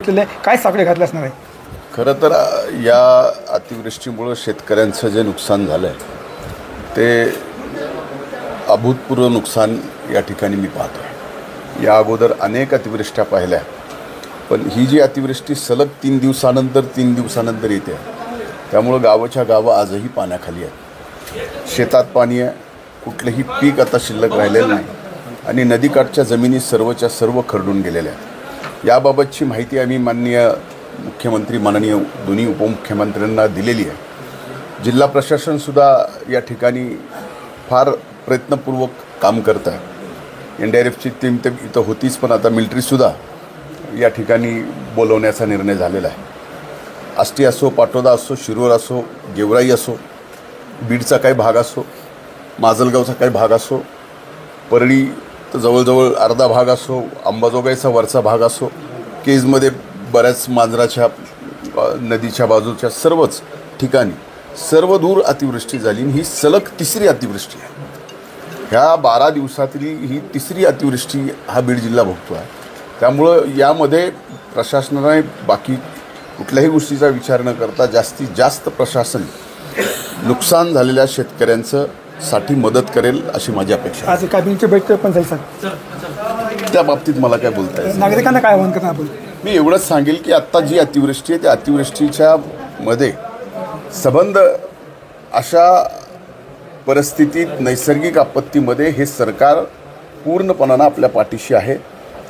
घेतलेले आहे, काय साकडे घातले असणार आहे? खरं तर या अतिवृष्टीमुळे शेतकऱ्यांचं जे नुकसान झालं आहे ते अभूतपूर्व नुकसान या ठिकाणी मी पाहतो. या अगोदर अनेक अतिवृष्ट्या पाहिल्या, पण ही जी अतिवृष्टी सलग 3 दिवसानंतर येते, त्यामुळं गावाच्या गावं आजही पाण्याखाली आहे. शेतात पाणी आहे, कुठलंही पीक आता शिल्लक राहिलेलं नाही आणि नदीकाठच्या जमिनी सर्वच्या सर्व खरडून गेलेल्या आहेत. याबाबतची माहिती आम्ही माननीय मुख्यमंत्री, माननीय दोन्ही उपमुख्यमंत्र्यांना दिलेली आहे. जिल्हा प्रशासनसुद्धा या ठिकाणी फार प्रयत्नपूर्वक काम करत आहे. NDRFची टीम तर इथं होतीच, पण आता मिलिटरीसुद्धा या ठिकाणी बोलवण्याचा निर्णय झालेला आहे. आष्टी असो, पाटोदा असो, शिरोळ असो, गेवराई असो, बीडचा काही भाग असो, माजलगावचा काही भाग असो, परळी तर जवळजवळ अर्धा भाग असो, अंबाजोगाईचा वरचा भाग असो, केजमध्ये बऱ्याच मांजराच्या नदीच्या बाजूच्या सर्वच ठिकाणी सर्वदूर अतिवृष्टी झाली. ही सलग 3री अतिवृष्टी आहे. ह्या 12 दिवसातली ही 3री अतिवृष्टी हा बीड जिल्हा भोगतो आहे. त्यामुळं यामध्ये प्रशासनाने बाकी कुठल्याही गोष्टीचा विचार न करता जास्तीत जास्त प्रशासन नुकसान झालेल्या शेतकऱ्यांचं साठी मदत करेल अशी माझी अपेक्षा. आज कॅबिनेटची बैठक पण झाली सर, त्या बाबतीत मला काय बोलता येईल? नागरिकांना काय आवाहन करणार आपण? मी एवढंच सांगेल की आत्ता जी अतिवृष्टी आहे त्या अतिवृष्टीच्या मध्ये संबंध अशा परिस्थितीत, नैसर्गिक आपत्तीमध्ये हे सरकार पूर्णपणानं आपल्या पाठीशी आहे.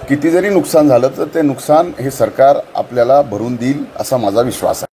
किती जरी नुकसान झालं तर ते नुकसान हे सरकार आपल्याला भरून देईल असा माझा विश्वास आहे.